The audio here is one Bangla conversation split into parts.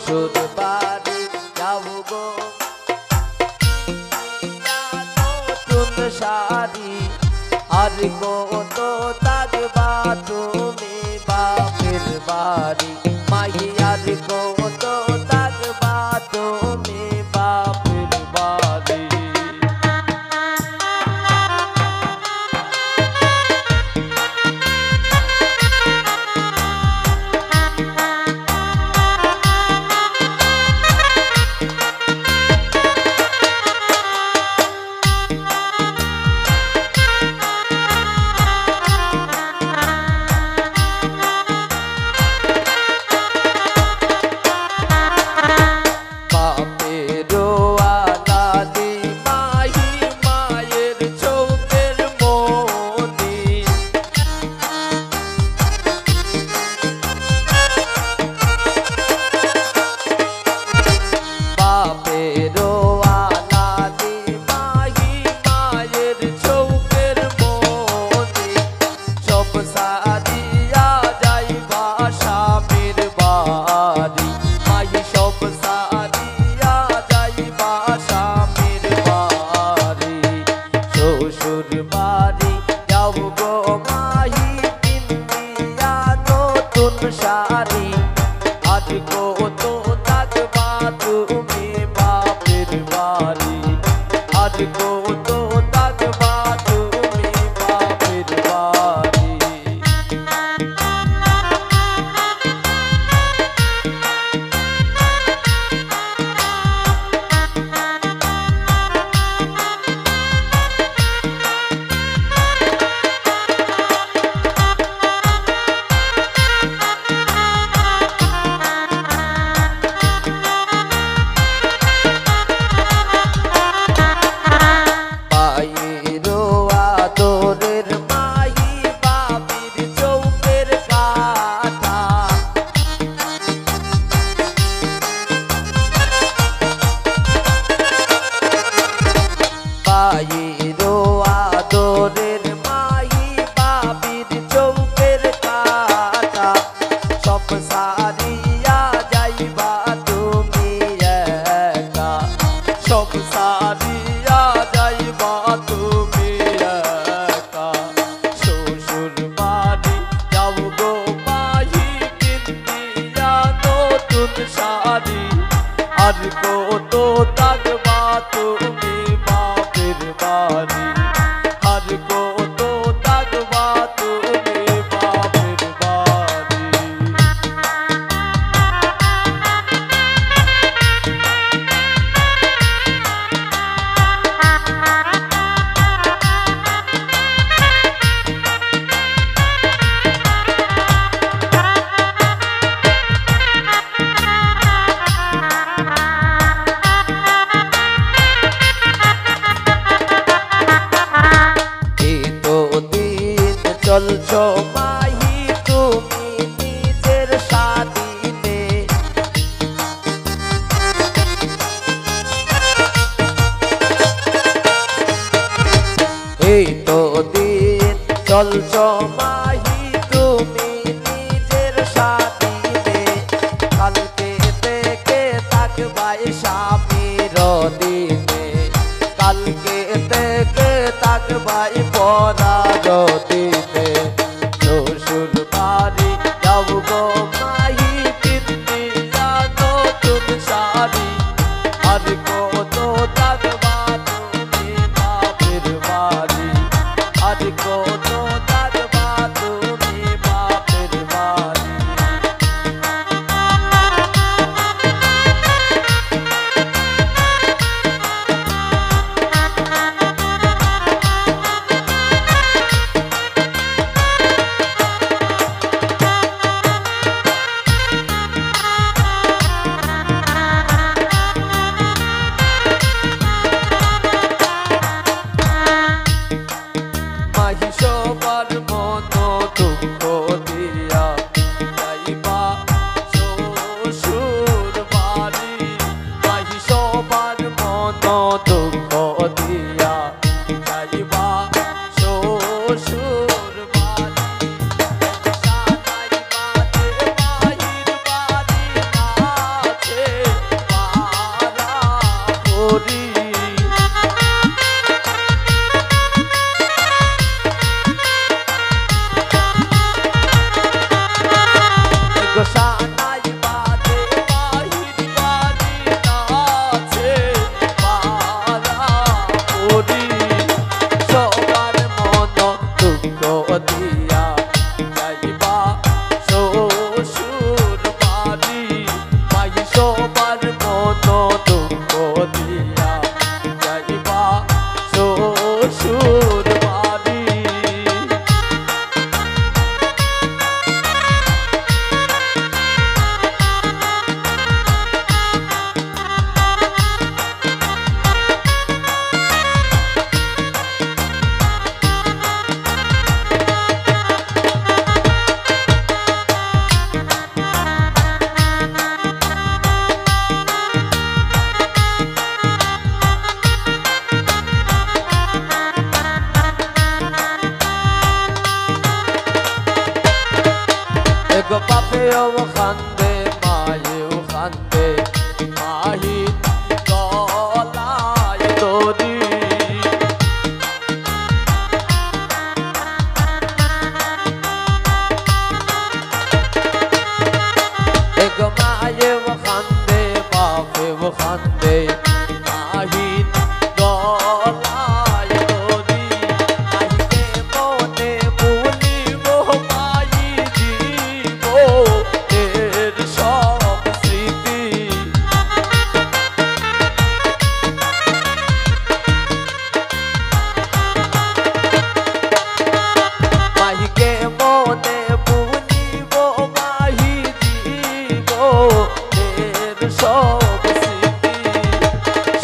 শ্বশুর বাড়ি যাব গো নতুন শাড়ি আর কত থাকবা তুমি বাপের বাড়ি মাহি আর কত থাকবা তুমি বাপের বাড়ি শাড়ি আজ কত থাকবা তুমি বাপের বাড়ি আজ কত থাকবা তুমি বাপের বাড়ি আদরের মাহি বাবির চৌকের কাটা সব সারিয়া যাইবা তুমি একা সব সারিয়া যাইবা তুমি একা শ্বশুর বাড়ি যাও গো মাহি পিন্দিয়া নতুন শাড়ি আর কত থাকবা তুমি বাপের বাড়ি আর কত থাকবা তুমি বাপের বাড়ি চলছো মাহি তুমি নিজের স্বাধীনে এই তো দিন চলছো মাহি তুমি নিজের স্বাধীনে কালকে থেকে থাকবাই স্বামীর দিনে কালকে থেকে থাকবাই পরার দিনে শ্বশুর বাড়ি যাব গো মাহি পিন্দিয়া নতুন শাড়ি আর কত থাকবা তুমি বাপের বাড়ি আর কত থাকবা তুমি বাপের বাড়ি মায়ে খান্দে বাপে খান্দে মাহিন গলায় দড়ি মাইকে মনে ভুলিব মাই দিব এর সব স্মৃতি মাইকে মনে ভুলিব মাহি দিব এর সব স্মৃতি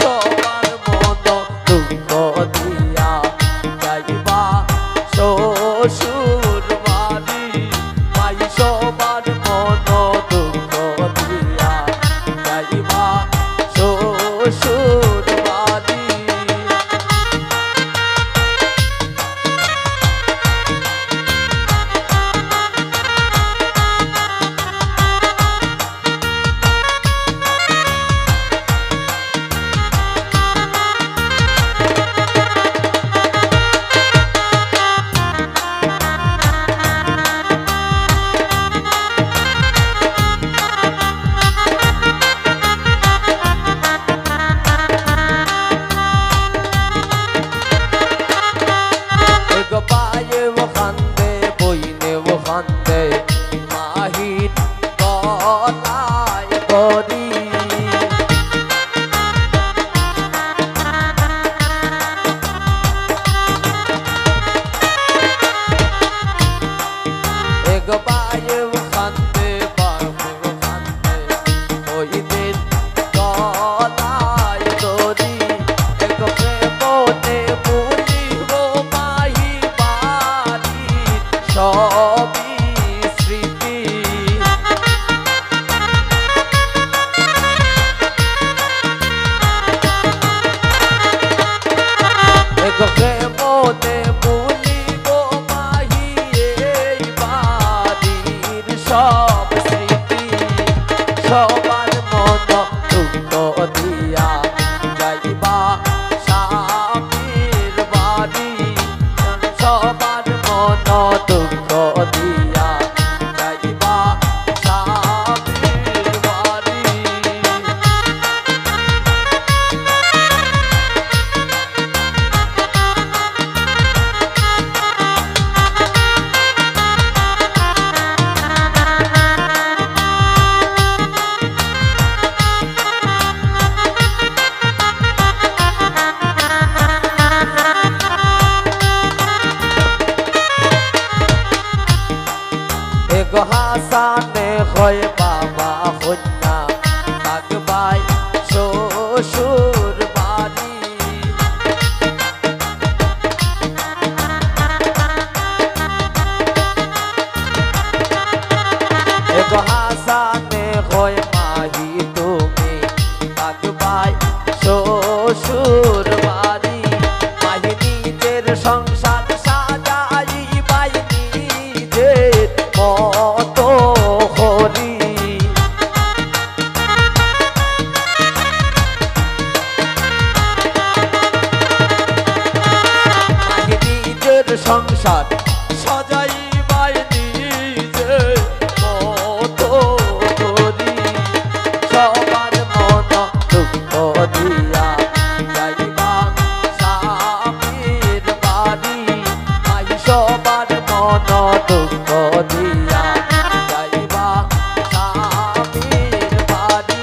সবার মন দুঃখ দিয়া যাইবা শ্বশুর বাড়ি মাই সবার মন দুঃখ দিয়া যাইবা শ্বশুর বাড়ি বায়ে খান্দে বইনে খান্দে মাহিন গলায় দড়ি এক বায়ে খান্দে বাপে খান্দে বইনে গলায় দড়ি এক প্রেমনে ভুলিব মাহি বাড়ির সবই স্মৃতি এক প্রেমনে ভুলিব মাহি এই বাড়ির সব স্মৃতি সবার মন দুঃখ দিয়া যাইবা স্বামীর বাড়ি সবার মন দুঃখ দিয়া যাইবা স্বামীর বাড়ি এক হাসানে হয় বাবা কন্যা থাকবাই শ্বশুর বাড়ি এক হাসানে হয় মাহি তুমি থাকবাই শ্বশুর বাড়ি মাহি নিজের সংসার সাজাইবাই নিজের মতো করি মাহি নিজের সংসার সাজাইবাই নিজের মতো করি সবার মন দুঃখ দিয়া যাইবা স্বামীর বাড়ি মাই সবার মন দুঃখ দিয়া যাইবা স্বামীর বাড়ি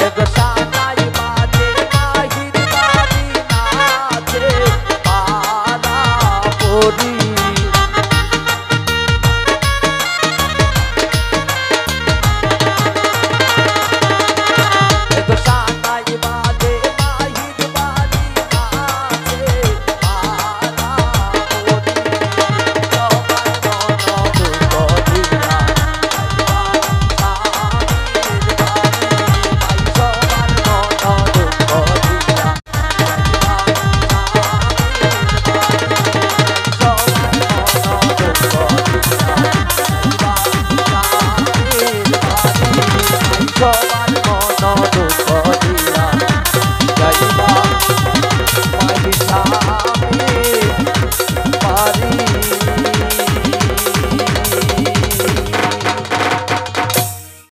এক সানাই বাজে মাহির বাড়ি নাচে পাড়া পড়ি এক সানাই বাজে মাহির বাড়ি নাচে পাড়া পড়ি সবার মন দুঃখ দিয়া যাইবা স্বামীর বাড়ি মাই সবার মন দুঃখ দিয়া সবার